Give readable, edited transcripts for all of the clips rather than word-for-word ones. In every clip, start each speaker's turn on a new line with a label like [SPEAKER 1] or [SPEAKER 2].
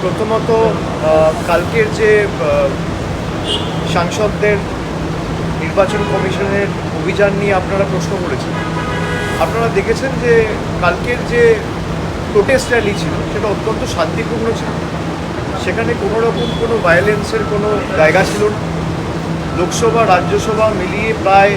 [SPEAKER 1] প্রথমত কালকের যে সাংসদদের নির্বাচন কমিশনের অভিযান নিয়ে আপনারা প্রশ্ন করেছেন, আপনারা দেখেছেন যে কালকের যে প্রোটেস্ট র্যালি ছিল সেটা অত্যন্ত শান্তিপূর্ণ ছিল। সেখানে কোনো রকম কোনো ভায়োলেন্সের কোনো জায়গা ছিল না। লোকসভা রাজ্যসভা মিলিয়ে প্রায়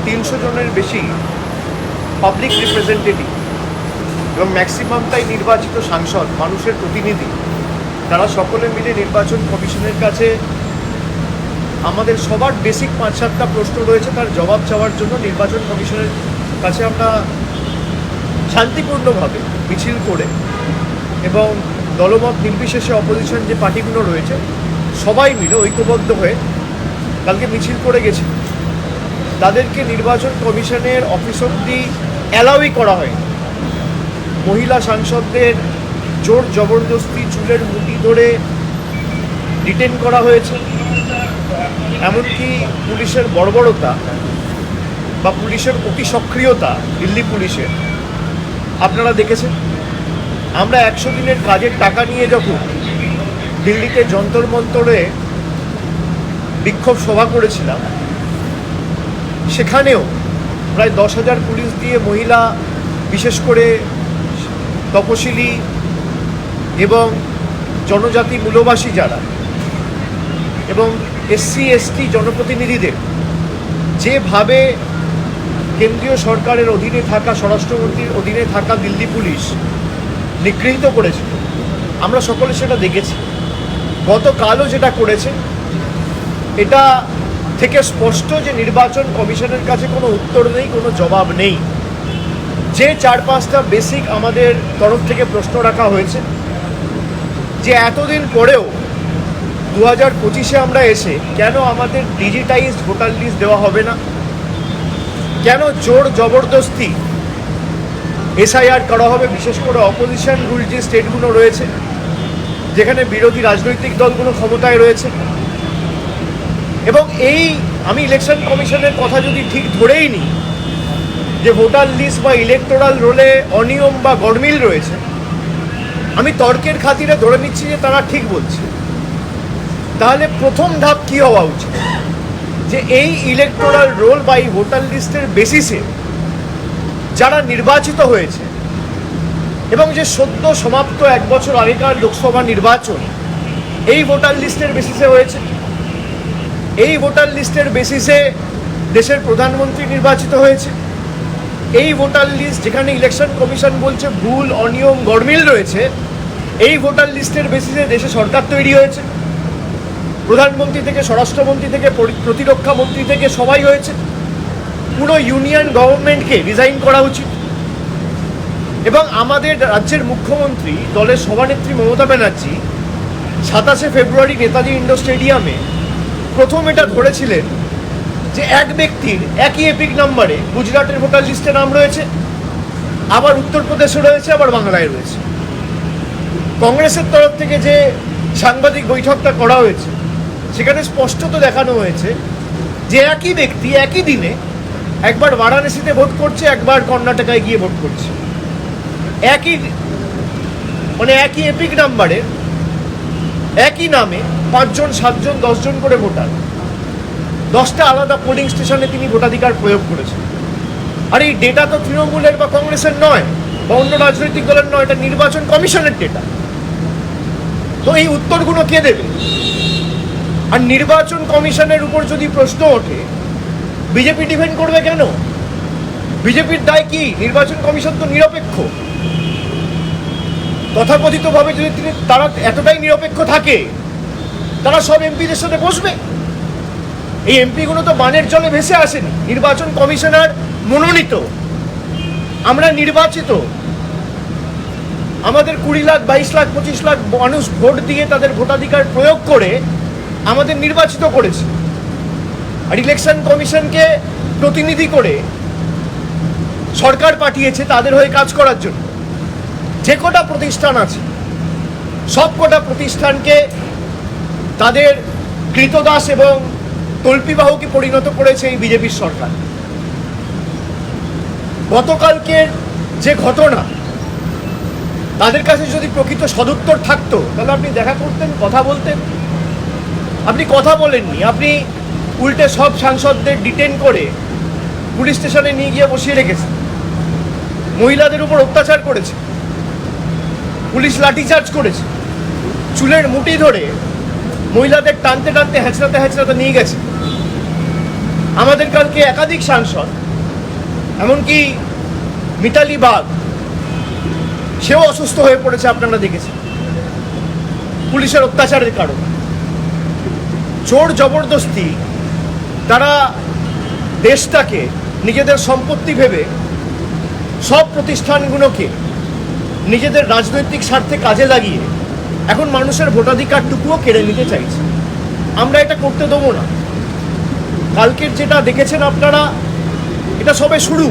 [SPEAKER 1] 300 জনের বেশি পাবলিক রিপ্রেজেন্টেটিভ এবং ম্যাক্সিমামটাই নির্বাচিত সাংসদ, মানুষের প্রতিনিধি, তারা সকলে মিলে নির্বাচন কমিশনের কাছে আমাদের সবার বেসিক 5-7টা প্রশ্ন রয়েছে, তার জবাব চাওয়ার জন্য নির্বাচন কমিশনের কাছে আমরা শান্তিপূর্ণভাবে মিছিল করে এবং দলমত নির্বিশেষে অপোজিশন যে পার্টিগুলো রয়েছে সবাই মিলে ঐক্যবদ্ধ হয়ে কালকে মিছিল করে গেছি। তাদেরকে নির্বাচন কমিশনের অফিস অব্দি অ্যালাউই করা হয়নি। মহিলা সাংসদদের জোর জবরদস্তি চুলের মুঠি ধরে ডিটেন করা হয়েছে। এমনকি পুলিশের বর্বরতা বা পুলিশের অতি সক্রিয়তা, দিল্লি পুলিশের আপনারা দেখেছেন। আমরা 100 দিনের কাজের টাকা নিয়ে যখন দিল্লিতে যন্তর মন্তরে বিক্ষোভ সভা করেছিলাম, সেখানেও প্রায় 10,000 পুলিশ দিয়ে মহিলা, বিশেষ করে তপশিলি এবং জনজাতি মূলবাসী যারা এবং SC ST জনপ্রতিনিধিদের যেভাবে কেন্দ্রীয় সরকারের অধীনে থাকা, স্বরাষ্ট্রমন্ত্রীর অধীনে থাকা দিল্লি পুলিশ নিগৃহীত করেছিল, আমরা সকলে সেটা দেখেছি। গতকালও যেটা করেছে, এটা থেকে স্পষ্ট যে নির্বাচন কমিশনের কাছে কোনো উত্তর নেই, কোনো জবাব নেই। যে 4-5টা বেসিক আমাদের তরফ থেকে প্রশ্ন রাখা হয়েছে, যে এতদিন পরেও 2025-এ আমরা এসে কেন আমাদের ডিজিটাইজড ভোটার লিস্ট দেওয়া হবে না, কেন জোর জবরদস্তি SIR করা হবে, বিশেষ করে অপোজিশন রুল যে স্টেটগুলো রয়েছে যেখানে বিরোধী রাজনৈতিক দলগুলো ক্ষমতায় রয়েছে। এবং আমি ইলেকশন কমিশনের কথা যদি ঠিক ধরেই নিই যে ভোটার লিস্ট বা ইলেকটোরাল রোলে অনিয়ম বা গরমিল রয়েছে, আমি তর্কের খাতিরে ধরে নিচ্ছি যে তারা ঠিক বলছে। তাহলে প্রথম ধাপ কী হওয়া উচিত, যে এই ইলেকটোরাল রোল বা এই ভোটার লিস্টের বেসিসে যারা নির্বাচিত হয়েছে এবং যে সদ্য সমাপ্ত 1 বছর আগেকার লোকসভা নির্বাচন এই ভোটার লিস্টের বেসিসে হয়েছে, এই ভোটার লিস্টের বেসিসে দেশের প্রধানমন্ত্রী নির্বাচিত হয়েছে, এই ভোটার লিস্ট যেখানে ইলেকশন কমিশন বলছে ভুল, অনিয়ম, গরমিল রয়েছে, এই ভোটার লিস্টের বেসিসে দেশে সরকার তৈরি হয়েছে, প্রধানমন্ত্রী থেকে স্বরাষ্ট্রমন্ত্রী থেকে প্রতিরক্ষা মন্ত্রী থেকে সবাই হয়েছে। পুরো ইউনিয়ন গভর্নমেন্টকে রিজাইন করা উচিত। এবং আমাদের রাজ্যের মুখ্যমন্ত্রী, দলের সভানেত্রী মমতা ব্যানার্জি 27শে ফেব্রুয়ারি নেতাজি ইন্ডোর স্টেডিয়ামে প্রথম এটা ধরেছিলেন যে এক ব্যক্তির একই এপিক নাম্বারে গুজরাটের ভোটার লিস্টে নাম রয়েছে, আবার উত্তরপ্রদেশে রয়েছে, আবার বাংলায় রয়েছে। কংগ্রেসের তরফ থেকে যে সাংবাদিক বৈঠকটা করা হয়েছে সেখানে স্পষ্টত দেখানো হয়েছে যে একই ব্যক্তি একই দিনে একবার বারাণসীতে ভোট করছে, একবার কর্ণাটকায় গিয়ে ভোট করছে। একই এপিক নাম্বারে একই নামে 5 জন 7 জন 10 জন করে ভোটার 10টা আলাদা পোলিং স্টেশনে তিনি ভোটাধিকার প্রয়োগ করেছেন। আর এই ডেটা তো তৃণমূলের বা কংগ্রেসের নয় বা অন্য রাজনৈতিক দলের নয়, এটা নির্বাচন কমিশনের ডেটা। তো এই উত্তরগুলো কে দেবে? আর নির্বাচন কমিশনের উপর যদি প্রশ্ন ওঠে, বিজেপি ডিফেন্ড করবে কেন? বিজেপির দায় কি? নির্বাচন কমিশন তো নিরপেক্ষ। তথাকথিতভাবে যদি তারা এতটাই নিরপেক্ষ থাকে, তারা সব এমপিদের সাথে বসবে। এই এমপিগুলো তো বানের জলে ভেসে আসেনি, নির্বাচন কমিশনার মনোনীত, আমরা নির্বাচিত। আমাদের 20 লাখ 22 লাখ 25 লাখ মানুষ ভোট দিয়ে তাদের ভোটাধিকার প্রয়োগ করে আমাদের নির্বাচিত করেছে। আর ইলেকশন কমিশনকে প্রতিনিধি করে সরকার পাঠিয়েছে তাদের হয়ে কাজ করার জন্য। যে কটা প্রতিষ্ঠান আছে সব কটা প্রতিষ্ঠানকে তাদের কৃতদাস এবং তল্পিবাহকে পরিণত করেছে এই বিজেপির সরকার। গতকালকের যে ঘটনা, তাদের কাছে যদি প্রকৃত সদুত্তর থাকতো তাহলে আপনি দেখা করতেন, কথা বলতেন। আপনি কথা বলেননি, আপনি উল্টে সব সাংসদদের ডিটেন করে পুলিশ স্টেশনে নিয়ে গিয়ে বসিয়ে রেখেছেন। মহিলাদের উপর অত্যাচার করেছে, পুলিশ লাঠিচার্জ করেছে, চুলের মুঠি ধরে মহিলাদের টানতে টানতে হেঁচড়াতে হেঁচড়াতে নিয়ে গেছে। আমাদের কালকে একাধিক সাংসদ, এমনকি মিতালি বাগ, সেও অসুস্থ হয়ে পড়েছে, আপনারা দেখেছেন, পুলিশের অত্যাচারের কারণে। জোর জবরদস্তি তারা দেশটাকে নিজেদের সম্পত্তি ভেবে সব প্রতিষ্ঠানগুলোকে নিজেদের রাজনৈতিক স্বার্থে কাজে লাগিয়ে এখন মানুষের ভোটাধিকারটুকুও কেড়ে নিতে চাইছে। আমরা এটা করতে দেবো না। কালকের যেটা দেখেছেন আপনারা, এটা সবে শুরু।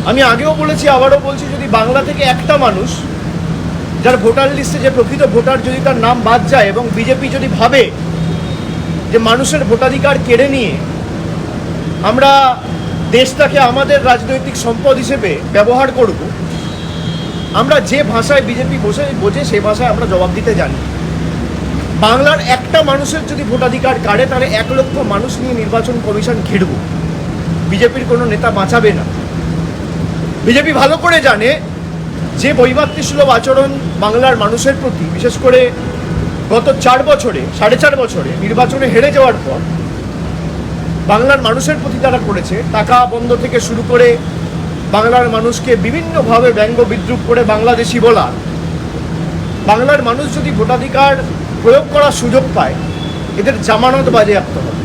[SPEAKER 1] আমি আগেও বলেছি, আবারও বলছি, যদি বাংলা থেকে একটা মানুষ যার ভোটার লিস্টে যে প্রকৃত ভোটার যদি তার নাম বাদ যায় এবং বিজেপি যদি ভাবে যে মানুষের ভোটাধিকার কেড়ে নিয়ে আমরা দেশটাকে আমাদের রাজনৈতিক সম্পদ হিসেবে ব্যবহার করব, আমরা যে ভাষায় বিজেপি বোঝে সেই ভাষায় আমরা জবাব দিতে জানি। বাংলার একটা মানুষের যদি ভোটাধিকার কাড়ে তাহলে 1 লক্ষ মানুষ নিয়ে নির্বাচন কমিশন ঘিরব। বিজেপির কোনো নেতা বাঁচাবে না। বিজেপি ভালো করে জানে যে বৈমাতৃসুলভ আচরণ বাংলার মানুষের প্রতি, বিশেষ করে গত 4 বছরে, 4.5 বছরে নির্বাচনে হেরে যাওয়ার পর বাংলার মানুষের প্রতি তারা করেছে, টাকা বন্ধ থেকে শুরু করে বাংলার মানুষকে বিভিন্নভাবে ব্যঙ্গ বিদ্রুপ করে বাংলাদেশি বলা। বাংলার মানুষ যদি ভোটাধিকার প্রয়োগ করার সুযোগ পায়, এদের জামানত বাজেয়াপ্ত হবে।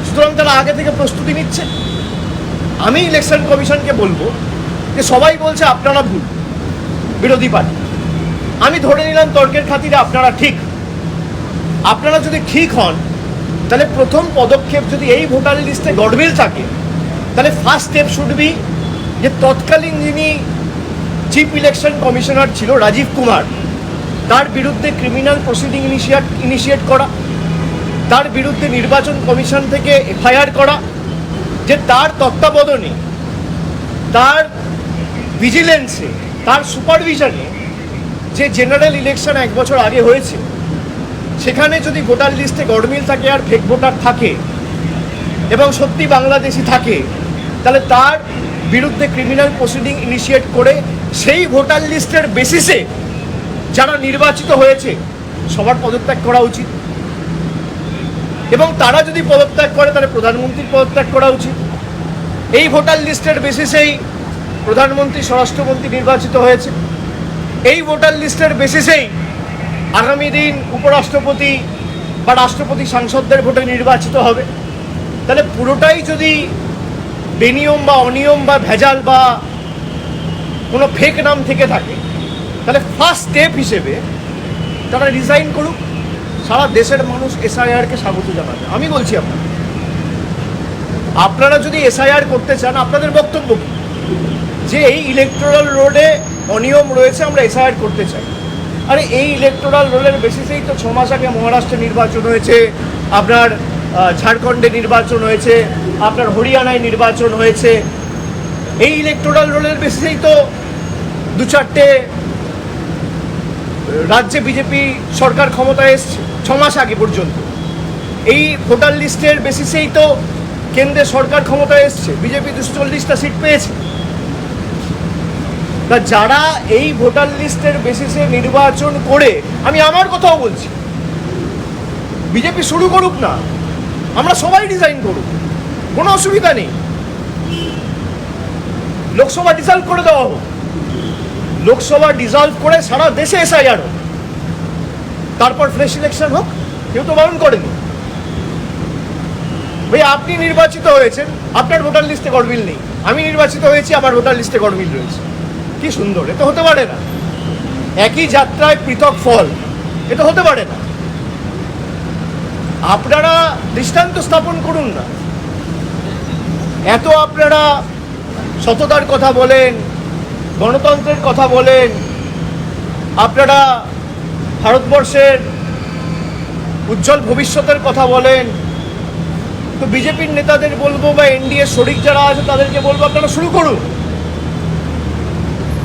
[SPEAKER 1] সুতরাং তারা আগে থেকে প্রস্তুতি নিচ্ছে। আমি ইলেকশন কমিশনকে বলবো যে সবাই বলছে আপনারা ভুল, বিরোধী পার্টি। আমি ধরে নিলাম তর্কের খাতিরে আপনারা ঠিক। আপনারা যদি ঠিক হন তাহলে প্রথম পদক্ষেপ, যদি এই ভোটার লিস্টে গডবিল থাকে, তাহলে ফার্স্ট স্টেপ শুড বি যে তৎকালীন যিনি চিফ ইলেকশন কমিশনার ছিল রাজীব কুমার, তার বিরুদ্ধে ক্রিমিনাল প্রসিডিং ইনিশিয়েট করা, তার বিরুদ্ধে নির্বাচন কমিশন থেকে এফআইআর করা, যে তার তত্ত্বাবধানে, তার ভিজিলেন্সে, তার সুপারভিশনে যে জেনারেল ইলেকশন 1 বছর আগে হয়েছে, সেখানে যদি ভোটার লিস্টে গডমিল থাকে আর ফেক ভোটার থাকে এবং সত্যি বাংলাদেশি থাকে, তাহলে তার বিরুদ্ধে ক্রিমিনাল প্রসিডিং ইনিশিয়েট করে সেই ভোটার লিস্টের বেসিসে যারা নির্বাচিত হয়েছে সবার পদত্যাগ করা উচিত। এবং তারা যদি পদত্যাগ করে তাহলে প্রধানমন্ত্রীর পদত্যাগ করা উচিত। এই ভোটার লিস্টের বেসিসেই প্রধানমন্ত্রী, স্বরাষ্ট্রমন্ত্রী নির্বাচিত হয়েছে। এই ভোটার লিস্টের বেসিসেই আগামী দিন উপরাষ্ট্রপতি বা রাষ্ট্রপতি সাংসদদের ভোটে নির্বাচিত হবে। তাহলে পুরোটাই যদি বেনিয়ম বা অনিয়ম বা ভেজাল বা কোনো ফেক নাম থেকে থাকে, তাহলে ফার্স্ট স্টেপ হিসেবে তারা রিজাইন করুক। সারা দেশের মানুষ এসআইআরকে স্বাগত জানাবে। আমি বলছি আপনারা যদি এসআইআর করতে চান, আপনাদের বক্তব্য কি? যে এই ইলেকটোরাল রোলে অনিয়ম রয়েছে, আমরা এসআইআর করতে চাই। আরে এই ইলেকটোরাল রোলের বেসিসেই তো 6 মাস আগে মহারাষ্ট্রে নির্বাচন হয়েছে, আপনার ঝাড়খণ্ডে নির্বাচন হয়েছে, আপনার হরিয়ানায় নির্বাচন হয়েছে। এই ইলেকটোরাল রোলের বেসিসেই তো 2-4টে রাজ্যে বিজেপি সরকার ক্ষমতায় এসছে 6 মাস আগে পর্যন্ত। এই ভোটার লিস্টের বেসিসেই তো কেন্দ্রে সরকার ক্ষমতায় এসছে, বিজেপি 240টা সিট পেয়েছে। তা যারা এই ভোটার লিস্টের বেসিসে নির্বাচন করে, আমি আমার কথাও বলছি, বিজেপি শুরু করুক না, আমরা সবাই ডিজাইন করুক, কোনো অসুবিধা নেই। লোকসভা ডিসলভ করে দেওয়া হোক, লোকসভা ডিসলভ করে সারা দেশে এসআইআর হোক, তারপর ফ্রেশ ইলেকশন হোক। কেউ তো বারণ করেনি। ভাই, আপনি নির্বাচিত হয়েছেন, আপনার ভোটার লিস্টে গডমিল নেই। আমি নির্বাচিত হয়েছি, আমার ভোটার লিস্টে গডমিল রয়েছে। কি সুন্দর! এটা হতে পারে না। একই যাত্রায় পৃথক ফল, এটা হতে পারে না। আপনারা দৃষ্টান্ত স্থাপন করুন না। এত আপনারা সততার কথা বলেন, গণতন্ত্রের কথা বলেন, আপনারা ভারতবর্ষের উজ্জ্বল ভবিষ্যতের কথা বলেন। তো বিজেপির নেতাদের বলবো বা এনডিএ শরিক যারা আছে তাদেরকে বলবো, আপনারা শুরু করুন।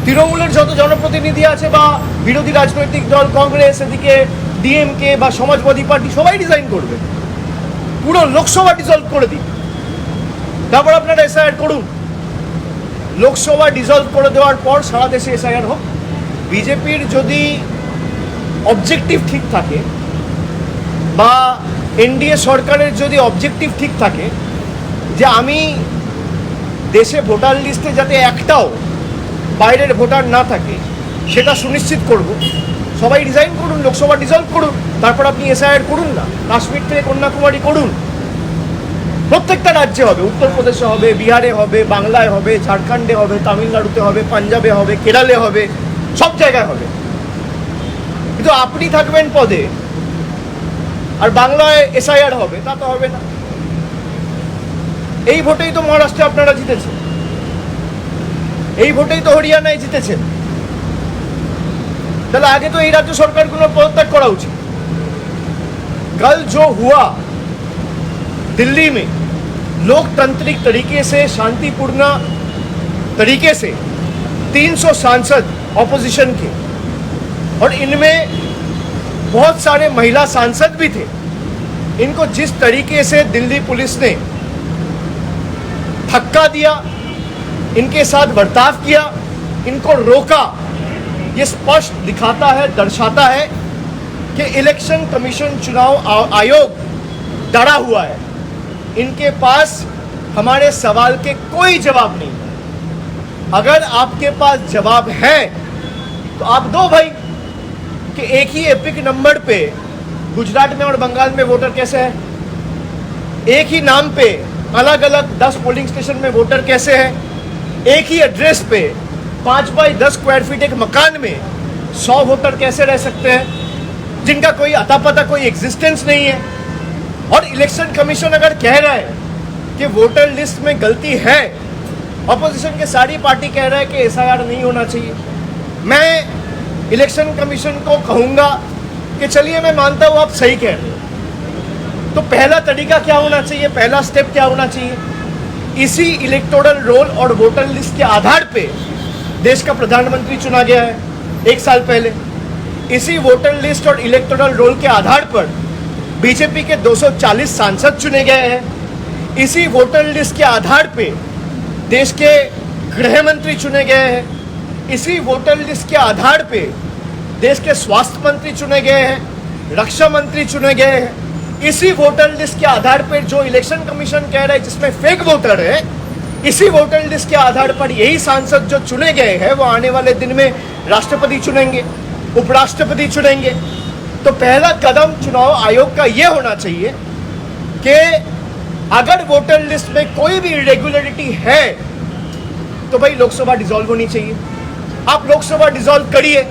[SPEAKER 1] তৃণমূলের যত জনপ্রতিনিধি আছে বা বিরোধী রাজনৈতিক দল কংগ্রেস, এদিকে ডিএমকে বা সমাজবাদী পার্টি, সবাই ডিজাইন করবে, পুরো লোকসভা ডিসলভ করে দিন, তারপর আপনারা এসআইআর করুন। লোকসভা ডিসলভ করে দেওয়ার পর সারা দেশে এসআইআর হোক। বিজেপির যদি অবজেক্টিভ ঠিক থাকে বা এনডিএ সরকারের যদি অবজেক্টিভ ঠিক থাকে যে আমি দেশে ভোটার লিস্টে যাতে একটাও বাইরের ভোটার না থাকে সেটা সুনিশ্চিত করব, সবাই ডিজাইন করুন, লোকসভা ডিসলভ করুন, তারপর আপনি এসআইআর করুন না। কাশ্মীর থেকে কন্যাকুমারী করুন, প্রত্যেকটা রাজ্যে হবে, উত্তরপ্রদেশে হবে, বিহারে হবে, বাংলায় হবে, ঝাড়খণ্ডে হবে, তামিলনাড়ুতে হবে, পাঞ্জাবে হবে, কেরালে হবে, সব জায়গায় হবে। কিন্তু আপনি থাকবেন পদে আর বাংলায় এসআইআর হবে, তা তো হবে না। এই ভোটেই তো মহারাষ্ট্রে আপনারা জিতেছেন, এই ভোটেই তো হরিয়ানায় জিতেছেন, তাহলে আগে তো এই রাজ্য সরকারগুলো পদত্যাগ করা উচিত। कल जो हुआ दिल्ली में लोकतांत्रिक तरीके से, शांतिपूर्ण तरीके से 300 सांसद ऑपोजिशन के, और इनमें बहुत सारे महिला सांसद भी थे, इनको जिस तरीके से दिल्ली पुलिस ने धक्का दिया, इनके साथ बर्ताव किया, इनको रोका, ये स्पष्ट दिखाता है, दर्शाता है कि इलेक्शन कमीशन, चुनाव आयोग डरा हुआ है। इनके पास हमारे सवाल के कोई जवाब नहीं है। अगर आपके पास जवाब है तो आप दो भाई, कि एक ही एपिक नंबर पे गुजरात में और बंगाल में वोटर कैसे है, एक ही नाम पे अलग अलग 10 पोलिंग स्टेशन में वोटर कैसे है, एक ही एड्रेस पे 5 बाई 10 स्क्वायर फीट एक मकान में 100 वोटर कैसे रह सकते हैं, जिनका कोई अता पता, कोई एग्जिस्टेंस नहीं है। और इलेक्शन कमीशन अगर कह रहा है कि वोटर लिस्ट में गलती है, ऑपोजिशन के सारी पार्टी कह रहा है कि एसआईआर नहीं होना चाहिए, मैं इलेक्शन कमीशन को कहूँगा कि चलिए मैं मानता हूँ आप सही कह रहे हो, तो पहला तरीका क्या होना चाहिए, पहला स्टेप क्या होना चाहिए, इसी इलेक्टोरल रोल और वोटर लिस्ट के आधार पे देश का प्रधानमंत्री चुना गया है 1 साल पहले। इसी वोटर लिस्ट और इलेक्टोरल रोल के आधार पर बीजेपी के 240 सांसद चुने गए हैं। इसी वोटर लिस्ट के आधार पे देश के गृह मंत्री चुने गए हैं। इसी वोटर लिस्ट के आधार पे देश के स्वास्थ्य मंत्री चुने गए हैं, रक्षा मंत्री चुने गए हैं। इसी वोटर लिस्ट के आधार पर जो इलेक्शन कमीशन कह रहा है जिसमें फेक वोटर है, इसी वोटर लिस्ट के आधार पर यही सांसद जो चुने गए हैं वो आने वाले दिन में राष्ट्रपति चुनेंगे, उपराष्ट्रपति चुनेंगे। तो पहला कदम चुनाव आयोग का ये होना चाहिए कि अगर वोटर लिस्ट में कोई भी इरेगुलरिटी है तो भाई लोकसभा डिसॉल्व होनी चाहिए। आप लोकसभा डिसॉल्व करिए,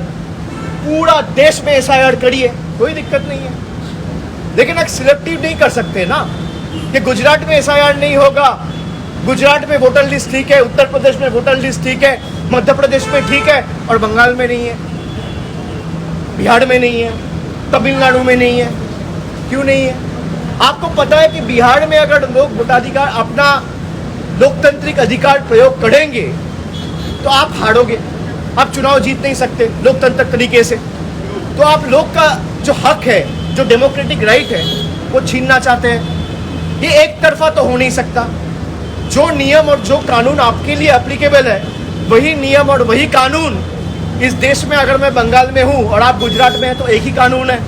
[SPEAKER 1] पूरा देश में एसआईआर करिए, कोई दिक्कत नहीं है। लेकिन आप सिलेक्टिव नहीं कर सकते ना कि गुजरात में एसआईआर नहीं होगा, गुजरात में वोटर लिस्ट ठीक है, उत्तर प्रदेश में वोटर लिस्ट ठीक है, मध्य प्रदेश में ठीक है और बंगाल में नहीं है, बिहार में नहीं है, तमिलनाडु में नहीं है। क्यों नहीं है? आपको पता है कि बिहार में अगर लोग वोटाधिकार, अपना लोकतांत्रिक अधिकार प्रयोग करेंगे तो आप हारोगे, आप चुनाव जीत नहीं सकते लोकतांत्रिक तरीके से। तो आप लोग का जो हक है, जो डेमोक्रेटिक राइट है, वो छीनना चाहते हैं। ये एक तरफा तो हो नहीं सकता। जो नियम और जो कानून आपके लिए एप्लीकेबल है, वही नियम और वही कानून इस देश में, अगर मैं बंगाल में हूँ और आप गुजरात में हैं तो एक ही कानून है।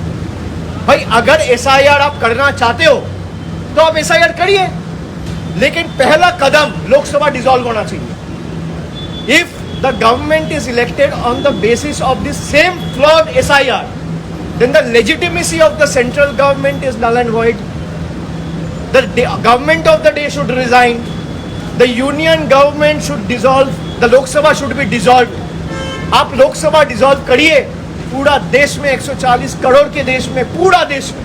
[SPEAKER 1] भाई अगर एसआईआर आप करना चाहते हो तो आप एसआईआर करिए, लेकिन पहला कदम लोकसभा डिसॉल्व होना चाहिए। If the government is elected on the basis of the same flawed SIR, then the legitimacy of the central government is null and void. The government of the day should resign. The union government should dissolve. The Lok Sabha should be dissolved. आप Lok Sabha dissolve करिए, पूरा देश में 140 करोड़ के देश में, पूरा देश में,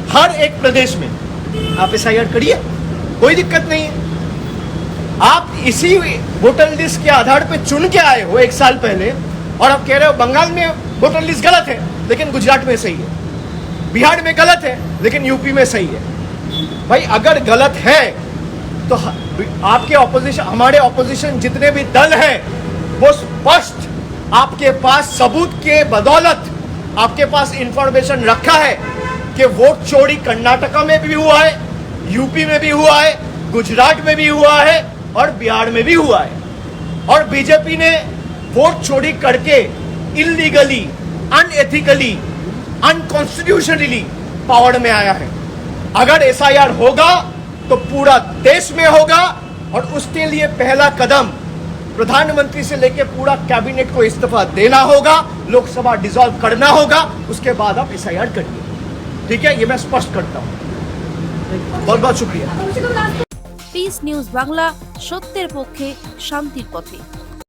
[SPEAKER 1] हर एक प्रदेश में आप एसआईआर करिए, कोई दिक्कत नहीं है। आप इसी वोटर लिस्ट के आधार पे चुन के आए हो 1 साल पहले और आप कह रहे हो बंगाल में वोटर लिस्ट गलत है लेकिन गुजरात में सही है, बिहार में गलत है लेकिन यूपी में सही है। भाई अगर गलत है तो आपके ऑपोजिशन, हमारे ऑपोजिशन जितने भी दल हैं वो स्पष्ट आपके पास सबूत के बदौलत आपके पास इंफॉर्मेशन रखा है कि वोट चोरी कर्नाटका में भी हुआ है, यूपी में भी हुआ है, गुजरात में भी हुआ है और बिहार में भी हुआ है। और बीजेपी ने वोट चोरी करके इलीगली, अनएथिकली, अनकॉन्स्टिट्यूशनली पावर में आया है। अगर एसआईआर होगा तो पूरा देश में होगा और उसके लिए पहला कदम प्रधानमंत्री से लेकर पूरा कैबिनेट को इस्तीफा देना होगा, लोकसभा डिसॉल्व करना होगा, उसके बाद आप एसआईआर करिए। ठीक है, ये मैं स्पष्ट करता हूँ। बहुत बहुत शुक्रिया।
[SPEAKER 2] পিস নিউজ বাংলা, সত্যের পক্ষে শান্তির পথে।